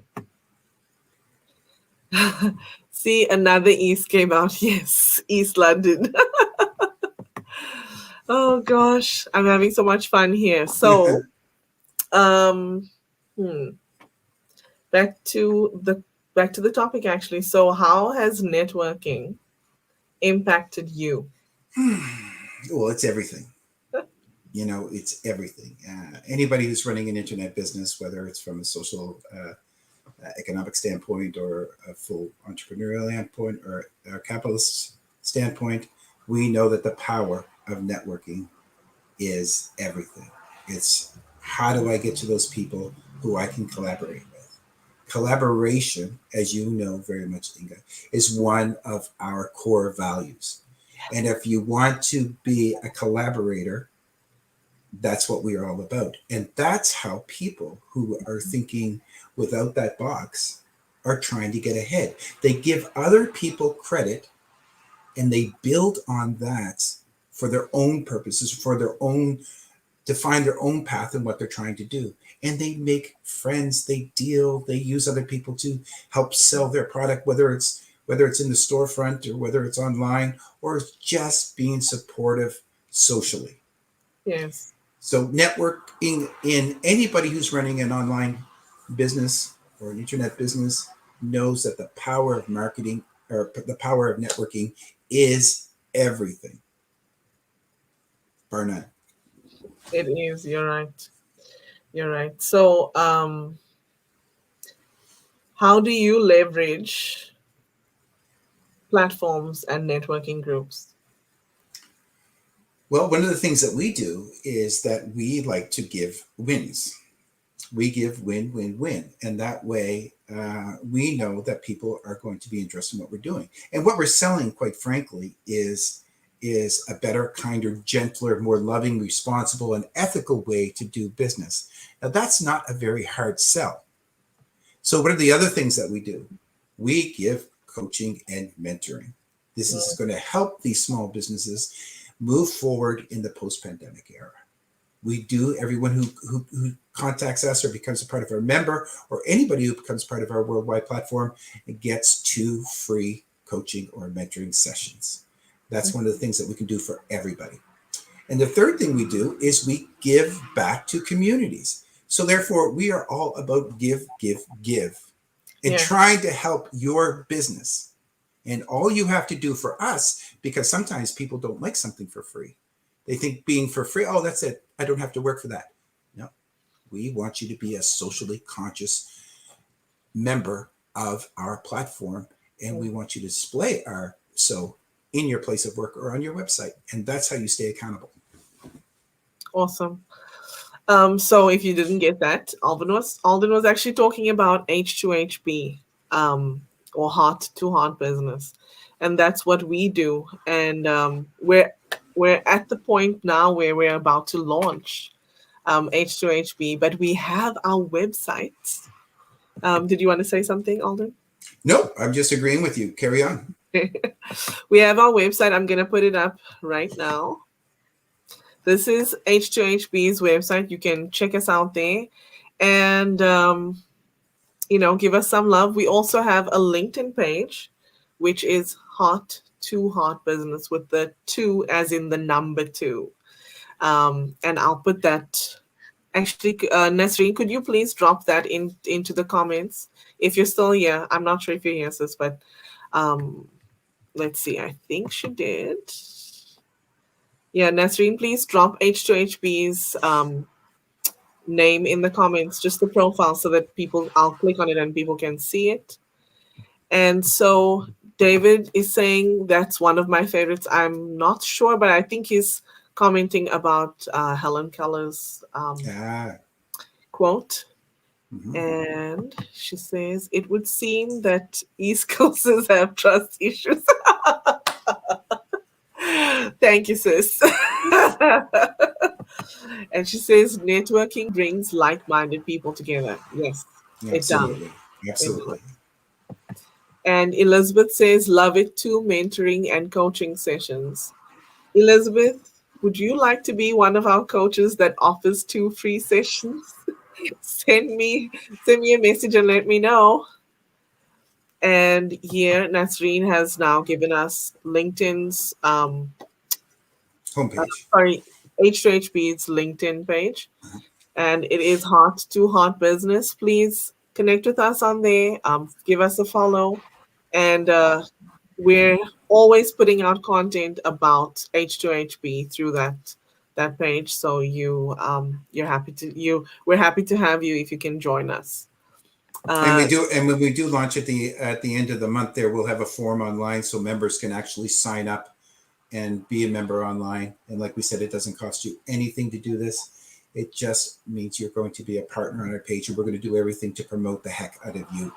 See, another East came out. Yes, East London. Oh gosh, I'm having so much fun here. So, um, hmm, back to the back to the topic actually. So, how has networking impacted you? Well, it's everything. It's everything. Anybody who's running an internet business, whether it's from a social economic standpoint or a full entrepreneurial standpoint or a capitalist standpoint, we know that the power of networking is everything. It's how do I get to those people who I can collaborate with? Collaboration, as you know very much, Inga, is one of our core values. And if you want to be a collaborator, that's what we are all about. And that's how people who are thinking without that box are trying to get ahead. They give other people credit and they build on that for their own purposes, for their own to find their own path in what they're trying to do. And they make friends, they deal, they use other people to help sell their product, whether it's in the storefront or whether it's online or just being supportive socially. Yes, So networking in anybody who's running an online business or an internet business knows that the power of marketing or the power of networking is everything, bar none. it is. You're right. You're right. So, how do you leverage platforms and networking groups? Well, one of the things that we do is that we like to give wins. We give win, win, win. And that way, we know that people are going to be interested in what we're doing. And what we're selling, quite frankly, is a better, kinder, gentler, more loving, responsible, and ethical way to do business. Now, that's not a very hard sell. So, what are the other things that we do? We give coaching and mentoring. This is Mm, going to help these small businesses move forward in the post pandemic era. We do, everyone who contacts us or becomes a part of our member, or anybody who becomes part of our worldwide platform, gets 2 free coaching or mentoring sessions. That's one of the things that we can do for everybody. And the third thing we do is we give back to communities. So therefore, we are all about give, give, give. and Yeah. trying to help your business. And all you have to do for us, because sometimes people don't like something for free. They think being for free, oh, that's it. I don't have to work for that. No, we want you to be a socially conscious member of our platform. And we want you to display our so in your place of work or on your website. And that's how you stay accountable. Awesome. So if you didn't get that, Alden was actually talking about H2HB, or heart to heart business, and that's what we do. And we're at the point now where we're about to launch H2HB, but we have our website. Did you want to say something, Alden? Nope, I'm just agreeing with you. Carry on. We have our website. I'm gonna put it up right now. This is H2HB's website. You can check us out there, and give us some love. We also have a LinkedIn page, which is Heart to Heart Business, with the two as in the number two. And I'll put that. Actually, Nasreen, could you please drop that into the comments if you're still here? I'm not sure if you're here, sis, but um, let's see. I think she did. Yeah, Nasreen, please drop H2HB's name in the comments, just the profile, so that I'll click on it and people can see it. And so David is saying that's one of my favorites. I'm not sure, but I think he's commenting about Helen Keller's Ah, quote. mhm. And she says, it would seem that East Coasters have trust issues. Thank you, sis. And she says, networking brings like minded people together. Yes, it does. Absolutely. It does. Absolutely. And Elizabeth says, love it too, mentoring and coaching sessions. Elizabeth, would you like to be one of our coaches that offers 2 free sessions? Send me a message and let me know. And here, Nasreen has now given us LinkedIn's, Homepage. sorry, H2HB's LinkedIn page. And it is Heart to Heart Business. Please connect with us on there. Give us a follow. And we're always putting out content about H2HB through that page. So we're happy to have you if you can join us. And we Uh, do, and when we do launch at the end of the month, there we'll have a form online so members can actually sign up and be a member online. And like we said, it doesn't cost you anything to do this. It just means you're going to be a partner on our page, and we're going to do everything to promote the heck out of you.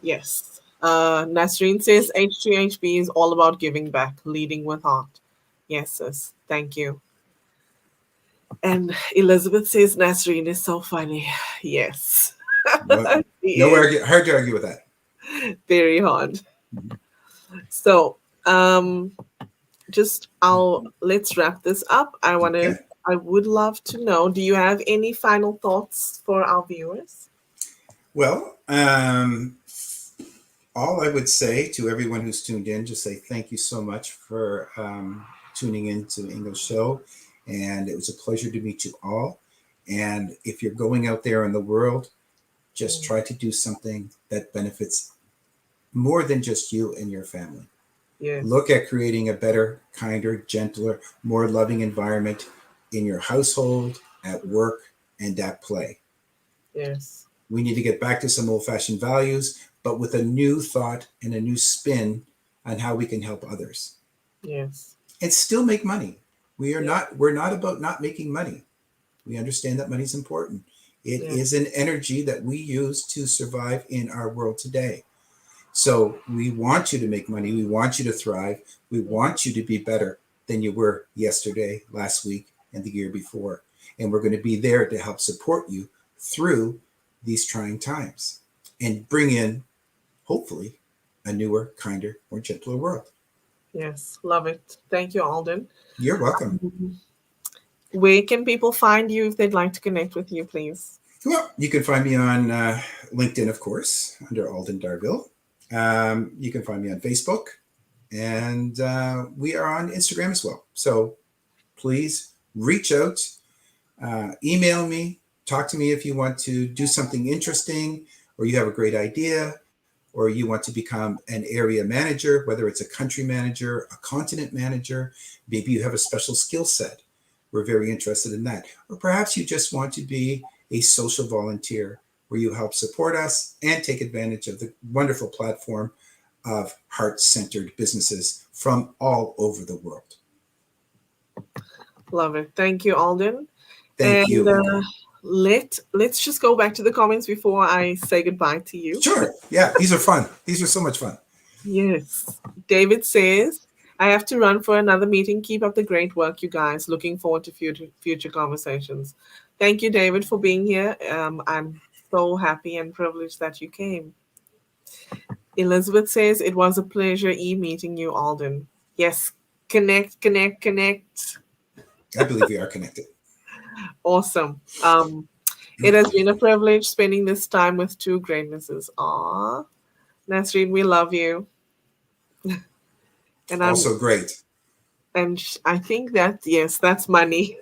yes. Nasreen says H2HB is all about giving back, leading with heart. Yes, sis. Thank you. And Elizabeth says Nasreen is so funny. Yes. Well, She no is hard to argue with that. very hard. Mhm. So, just I'll let's wrap this up. Okay. I would love to know, do you have any final thoughts for our viewers? Well, all I would say to everyone who's tuned in, just say thank you so much for tuning in to English Show. And it was a pleasure to meet you all. And if you're going out there in the world, just try to do something that benefits more than just you and your family. Yes. Look at creating a better, kinder, gentler, more loving environment in your household, at work, and at play. Yes. We need to get back to some old fashioned values, but with a new thought and a new spin on how we can help others Yes. and still make money. Yeah. We're not about not making money. We understand that money is important. It Yeah. is an energy that we use to survive in our world today. So we want you to make money. We want you to thrive. We want you to be better than you were yesterday, last week, and the year before. And we're going to be there to help support you through these trying times and bring in, hopefully, a newer, kinder, more gentler world. Yes. Love it. Thank you, Alden. You're welcome. Where can people find you if they'd like to connect with you, please? Well, you can find me on LinkedIn, of course, under Alden Darville. You can find me on Facebook, and we are on Instagram as well. So please reach out, email me, talk to me if you want to do something interesting or you have a great idea, or you want to become an area manager, whether it's a country manager, a continent manager, maybe you have a special skill set. We're very interested in that. Or perhaps you just want to be a social volunteer where you help support us and take advantage of the wonderful platform of heart centered businesses from all over the world. Love it. Thank you, Alden. Thank And you, Inger. let's just go back to the comments before I say goodbye to you. Sure. Yeah, these are fun. These are so much fun. Yes. David says, I have to run for another meeting. Keep up the great work, you guys. Looking forward to future conversations. Thank you, David, for being here. I'm so happy and privileged that you came. Elizabeth says, it was a pleasure meeting you, Alden. Yes, connect, connect, connect. I believe we are connected. Awesome. It has been a privilege spending this time with two greatnesses. Aw, Nasreen, we love you. And I'm Also great. I think that yes, that's money.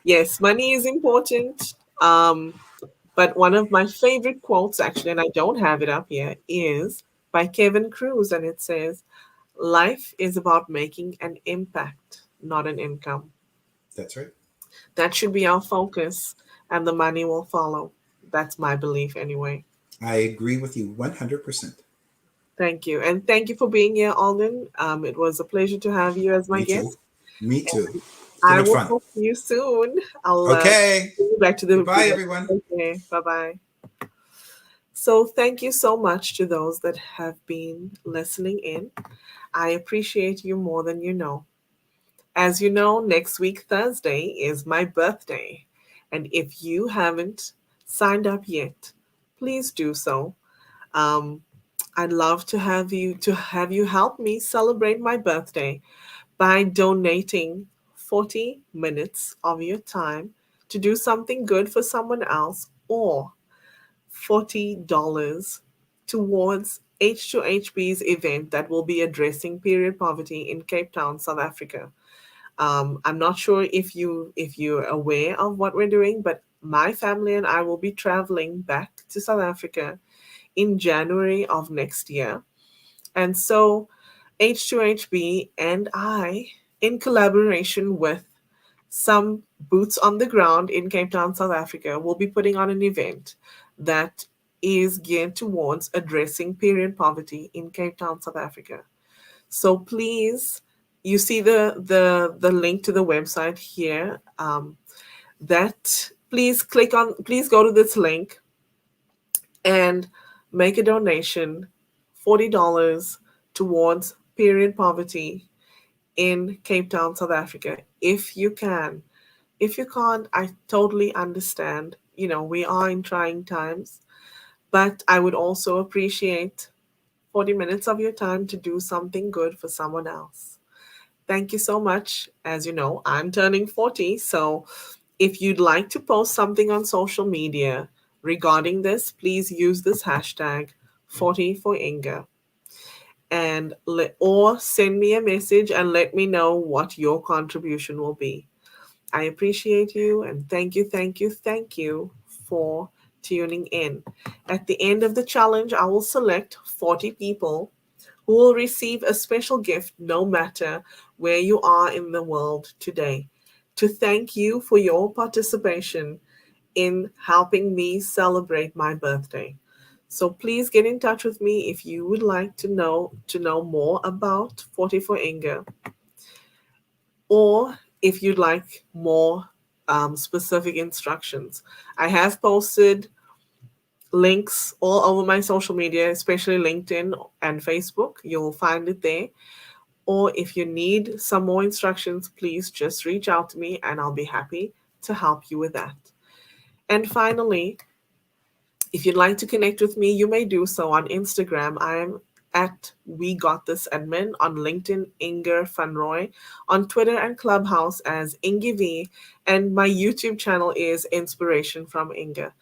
Yes, money is important. But one of my favorite quotes, actually, and I don't have it up here, is by Kevin Cruz, and it says, "Life is about making an impact, not an income." That's right. That should be our focus, and the money will follow. That's my belief, anyway. I agree with you 100%. Thank you, and thank you for being here, Alden. It was a pleasure to have you as my Me too. guest. Me too. So I much will fun. talk to you soon. I'll Okay. bring you back to the Goodbye, everyone. okay. Bye bye. So thank you so much to those that have been listening in. I appreciate you more than you know. As you know, next week Thursday is my birthday, and if you haven't signed up yet, please do so. Um, I'd love to have you help me celebrate my birthday by donating 40 minutes of your time to do something good for someone else, or $40 towards H2HB's event that will be addressing period poverty in Cape Town, South Africa. I'm not sure if you're aware of what we're doing, but my family and I will be traveling back to South Africa in January of next year. And so H2HB and I, in collaboration with some boots on the ground in Cape Town, South Africa, will be putting on an event that is geared towards addressing period poverty in Cape Town, South Africa. So please, you see the link to the website here. That please click on. Please go to this link and make a donation, $40 towards period poverty in Cape Town, South Africa, if you can. If you can't, I totally understand. We are in trying times, but I would also appreciate 40 minutes of your time to do something good for someone else. Thank you so much. As you know, I'm turning 40, so if you'd like to post something on social media regarding this, please use this hashtag 40 for Inga, or send me a message and let me know what your contribution will be. I appreciate you, and thank you, thank you, thank you for tuning in. At the end of the challenge, I will select 40 people who will receive a special gift no matter where you are in the world today, to thank you for your participation in helping me celebrate my birthday. So please get in touch with me if you would like to know more about 44 Inga, or if you'd like more specific instructions. I have posted links all over my social media, especially LinkedIn and Facebook. You'll find it there. Or if you need some more instructions, please just reach out to me and I'll be happy to help you with that. And finally, if you'd like to connect with me, you may do so on Instagram. I'm at We Got This Admin, on LinkedIn, Inger Fanroy, on Twitter and Clubhouse as Ingy V, and my YouTube channel is Inspiration from Inger.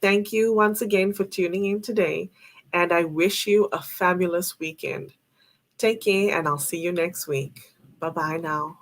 Thank you once again for tuning in today, and I wish you a fabulous weekend. Take care, and I'll see you next week. Bye bye now.